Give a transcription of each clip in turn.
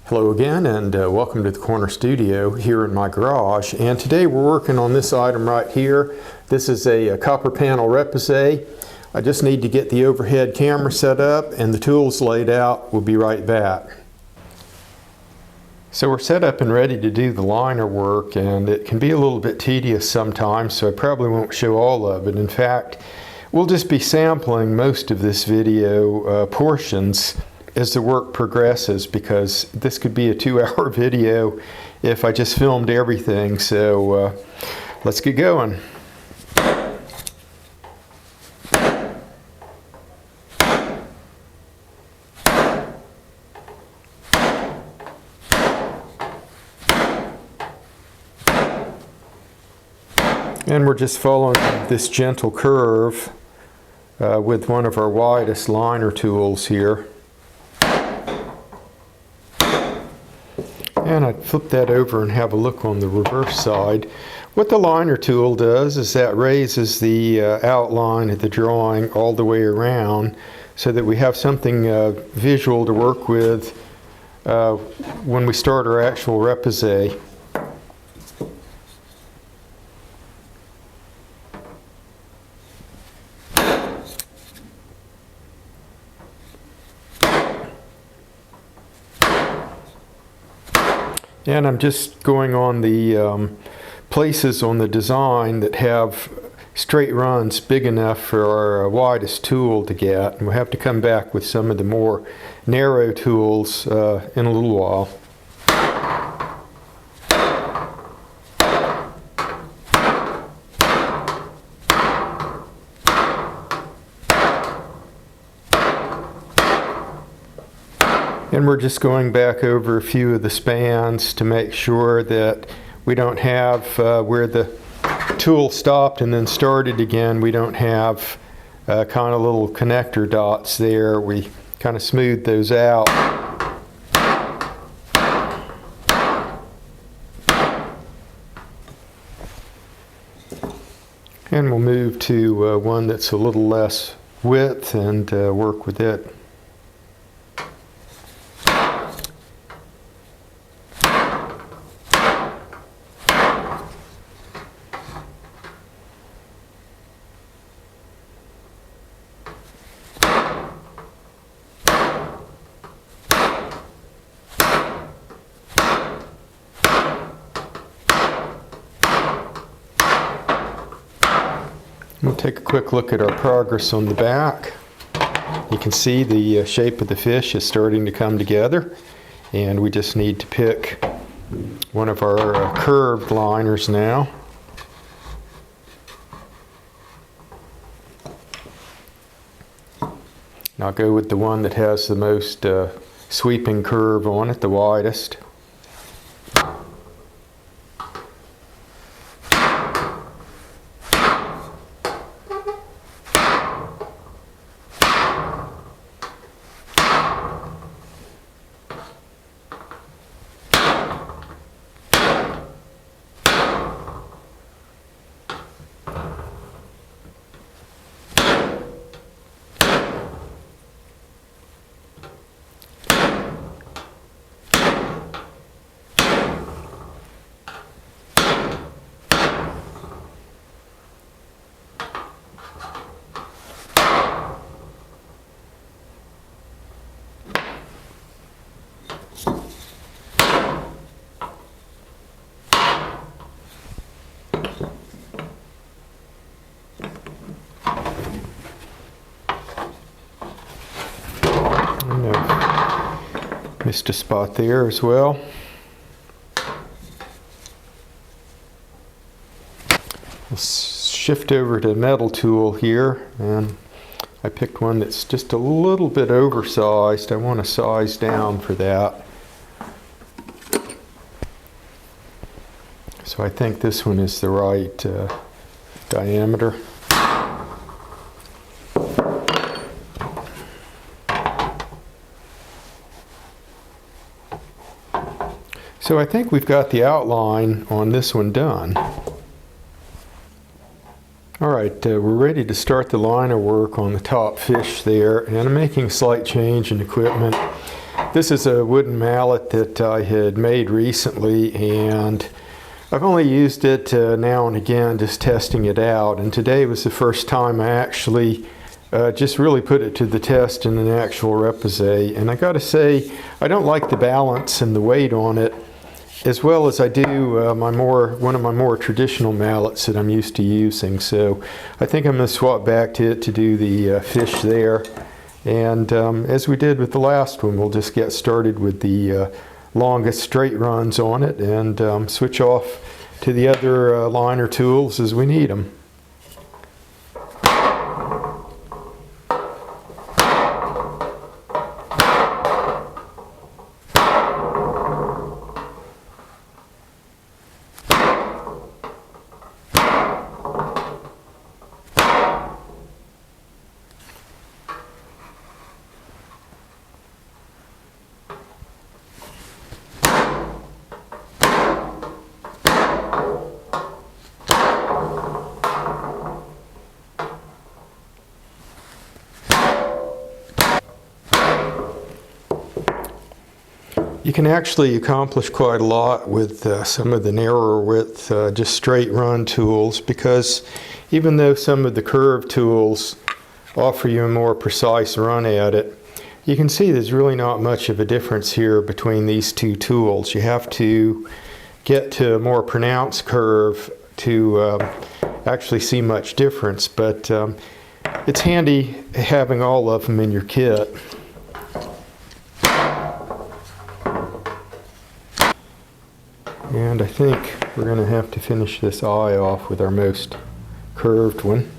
Hello again, and welcome to the Corner Studio here in my garage. And today we're working on this item right here. This is a copper panel repousse. I just need to get the overhead camera set up and the tools laid out. We'll be right back. So we're set up and ready to do the liner work, and it can be a little bit tedious sometimes, so I probably won't show all of it. In fact, we'll just be sampling most of this video portions as the work progresses, because this could be a 2-hour video if I just filmed everything. So let's get going. And we're just following this gentle curve with one of our widest liner tools here. And I'd flip that over and have a look on the reverse side. What the liner tool does is that raises the outline of the drawing all the way around so that we have something visual to work with when we start our actual repousse. And I'm just going on the places on the design that have straight runs big enough for our widest tool to get. And we'll have to come back with some of the more narrow tools in a little while. And we're just going back over a few of the spans to make sure that we don't have where the tool stopped and then started again, we don't have kind of little connector dots there. We kind of smooth those out. And we'll move to one that's a little less width and work with it. We'll take a quick look at our progress on the back. You can see the shape of the fish is starting to come together, and we just need to pick one of our curved liners now. And I'll go with the one that has the most sweeping curve on it, the widest. Missed a spot there as well. We'll shift over to metal tool here, and I picked one that's just a little bit oversized. I want to size down for that. So I think this one is the right diameter. So I think we've got the outline on this one done. All right, we're ready to start the liner work on the top fish there, and I'm making a slight change in equipment. This is a wooden mallet that I had made recently, and I've only used it now and again, just testing it out. And today was the first time I actually just really put it to the test in an actual repousse. And I gotta say, I don't like the balance and the weight on it as well as I do one of my more traditional mallets that I'm used to using. So I think I'm going to swap back to it to do the fish there. And as we did with the last one, we'll just get started with the longest straight runs on it and switch off to the other liner tools as we need them. You can actually accomplish quite a lot with some of the narrower width, just straight run tools, because even though some of the curved tools offer you a more precise run at it, you can see there's really not much of a difference here between these two tools. You have to get to a more pronounced curve to actually see much difference, but it's handy having all of them in your kit. And I think we're going to have to finish this eye off with our most curved one.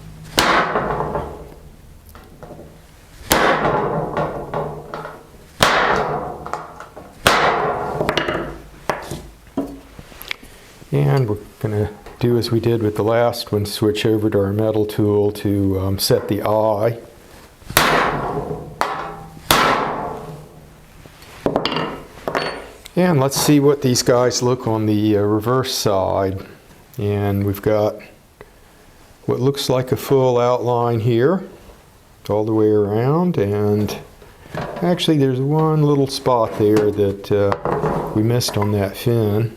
And we're going to do as we did with the last one, switch over to our metal tool to set the eye. And let's see what these guys look on the reverse side. And we've got what looks like a full outline here all the way around, and actually there's one little spot there that we missed on that fin.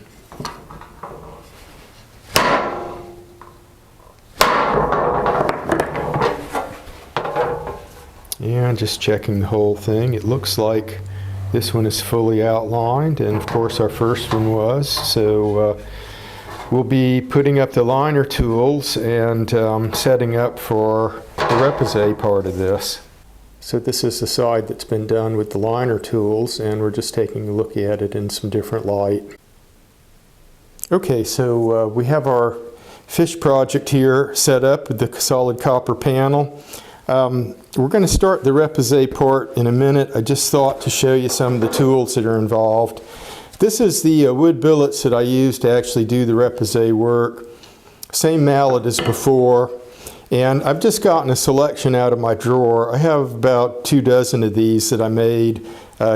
And just checking the whole thing, it looks like this one is fully outlined, and of course our first one was. So we'll be putting up the liner tools and setting up for the repousse part of this. So this is the side that's been done with the liner tools, and we're just taking a look at it in some different light. Okay, so we have our fish project here set up with the solid copper panel. We're going to start the repousse part in a minute. I just thought to show you some of the tools that are involved. This is the wood billets that I use to actually do the repousse work. Same mallet as before. And I've just gotten a selection out of my drawer. I have about 24 of these that I made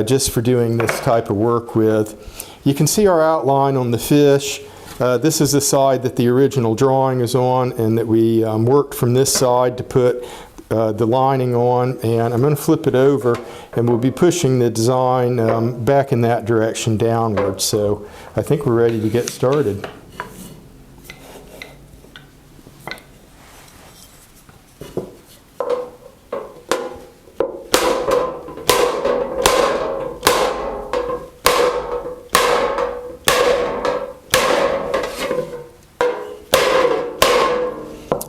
just for doing this type of work with. You can see our outline on the fish. This is the side that the original drawing is on, and that we worked from this side to put the lining on, and I'm going to flip it over and we'll be pushing the design back in that direction downward. So I think we're ready to get started.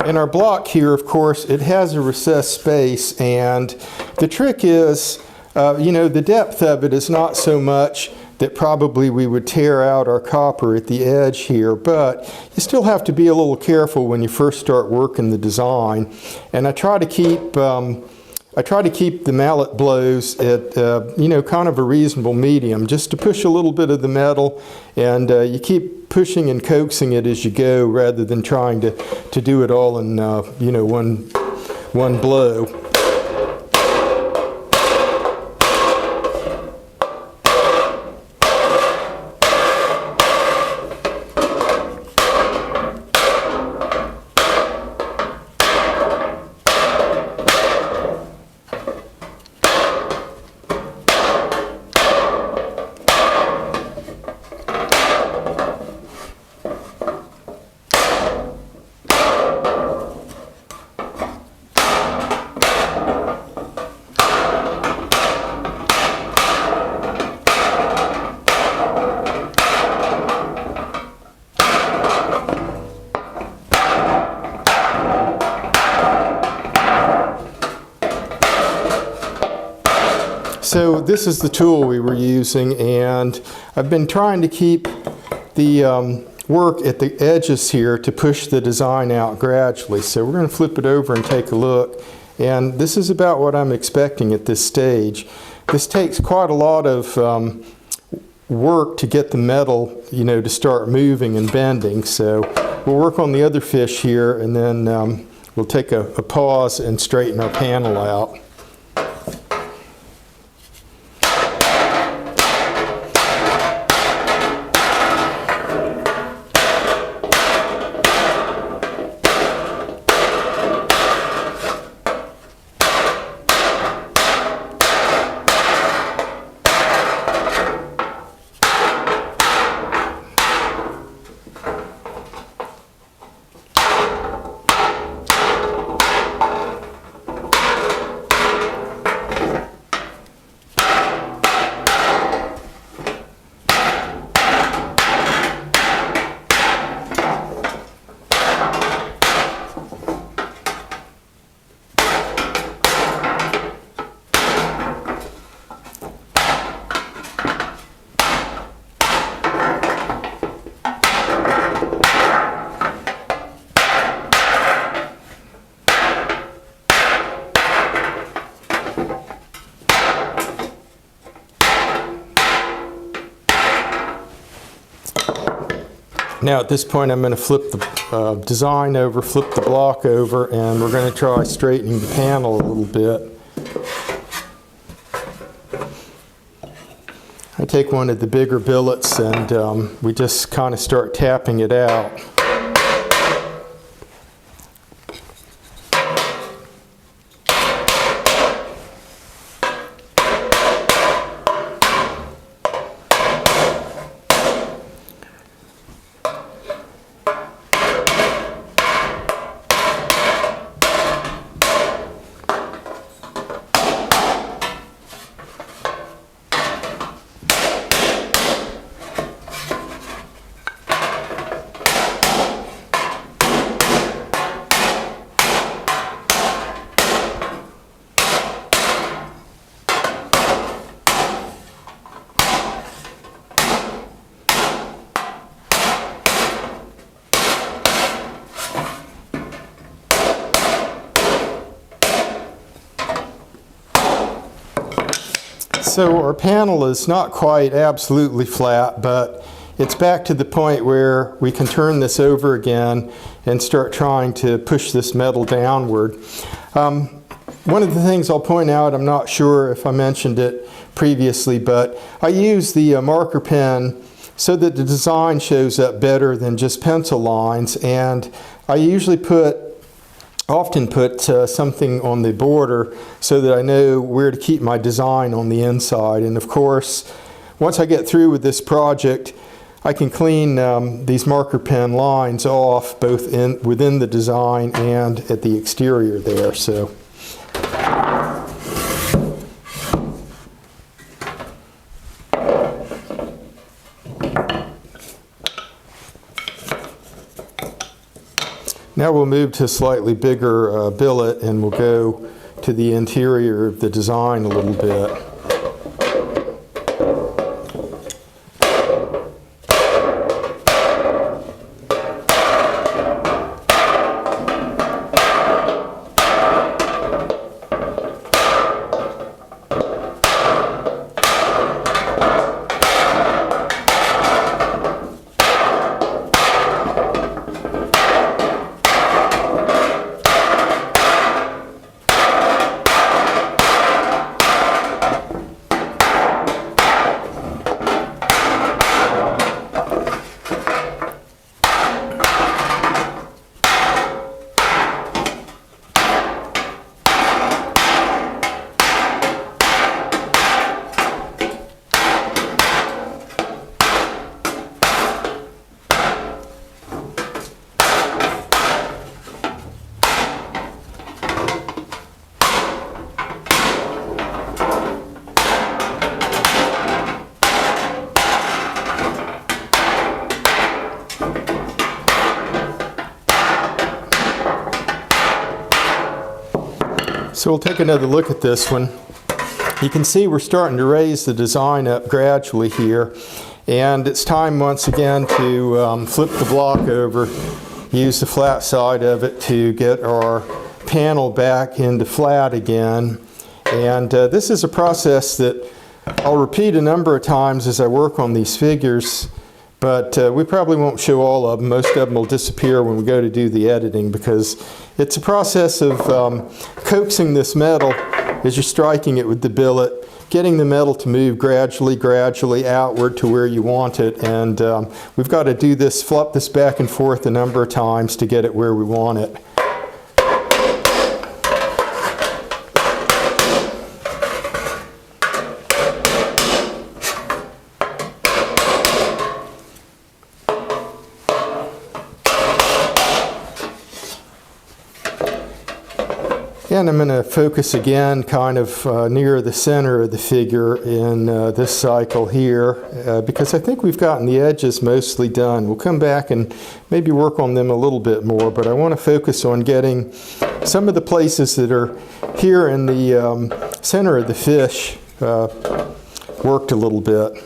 And our block here, of course, it has a recessed space, and the trick is, you know, the depth of it is not so much that probably we would tear out our copper at the edge here, but you still have to be a little careful when you first start working the design. And I try to keep the mallet blows at, you know, kind of a reasonable medium, just to push a little bit of the metal, and you keep pushing and coaxing it as you go, rather than trying to do it all in, you know, one blow. So this is the tool we were using, and I've been trying to keep the work at the edges here to push the design out gradually. So we're going to flip it over and take a look, and this is about what I'm expecting at this stage. This takes quite a lot of work to get the metal, to start moving and bending. So we'll work on the other fish here, and then we'll take a pause and straighten our panel out. Now at this point I'm going to flip the design over, flip the block over, and we're going to try straightening the panel a little bit. I take one of the bigger billets and we just kind of start tapping it out. So our panel is not quite absolutely flat, but it's back to the point where we can turn this over again and start trying to push this metal downward. One of the things I'll point out, I'm not sure if I mentioned it previously, but I use the marker pen so that the design shows up better than just pencil lines, and I usually often put something on the border so that I know where to keep my design on the inside. And of course, once I get through with this project, I can clean these marker pen lines off both within the design and at the exterior there. So. Now we'll move to a slightly bigger billet, and we'll go to the interior of the design a little bit. So we'll take another look at this one. You can see we're starting to raise the design up gradually here, and it's time once again to flip the block over, use the flat side of it to get our panel back into flat again. And this is a process that I'll repeat a number of times as I work on these figures, but we probably won't show all of them. Most of them will disappear when we go to do the editing, because it's a process of coaxing this metal as you're striking it with the billet, getting the metal to move gradually outward to where you want it. And we've got to do this, flop this back and forth a number of times to get it where we want it. And I'm going to focus again kind of near the center of the figure in this cycle here, because I think we've gotten the edges mostly done. We'll come back and maybe work on them a little bit more, but I want to focus on getting some of the places that are here in the center of the fish worked a little bit.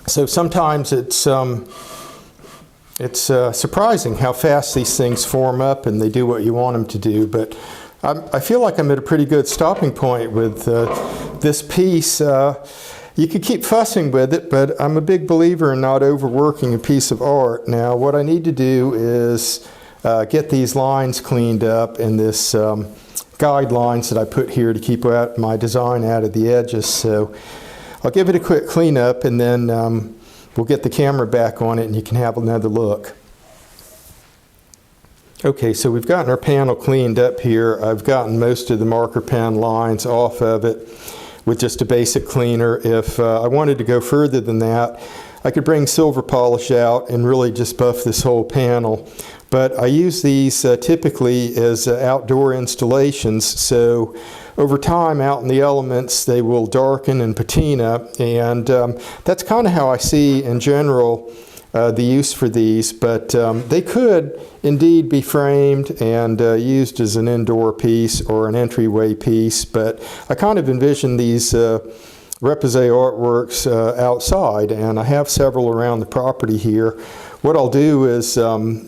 So sometimes it's surprising how fast these things form up and they do what you want them to do. But I feel like I'm at a pretty good stopping point with this piece. You could keep fussing with it, but I'm a big believer in not overworking a piece of art. Now, what I need to do is get these lines cleaned up and this guidelines that I put here to keep my design out of the edges. So I'll give it a quick cleanup, and then we'll get the camera back on it and you can have another look. Okay, so we've gotten our panel cleaned up here. I've gotten most of the marker pen lines off of it with just a basic cleaner. If I wanted to go further than that, I could bring silver polish out and really just buff this whole panel. But I use these typically as outdoor installations, so over time out in the elements they will darken and patina, and that's kind of how I see in general the use for these, but they could indeed be framed and used as an indoor piece or an entryway piece, but I kind of envision these Repousse artworks outside, and I have several around the property here. What I'll do is,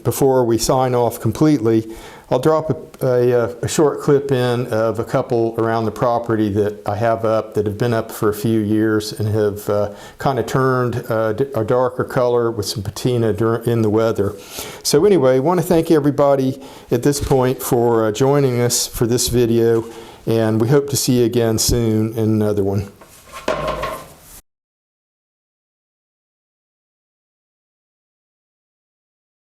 before we sign off completely, I'll drop a short clip in of a couple around the property that I have up that have been up for a few years and have kind of turned a darker color with some patina in the weather. So anyway, I want to thank everybody at this point for joining us for this video, and we hope to see you again soon in another one.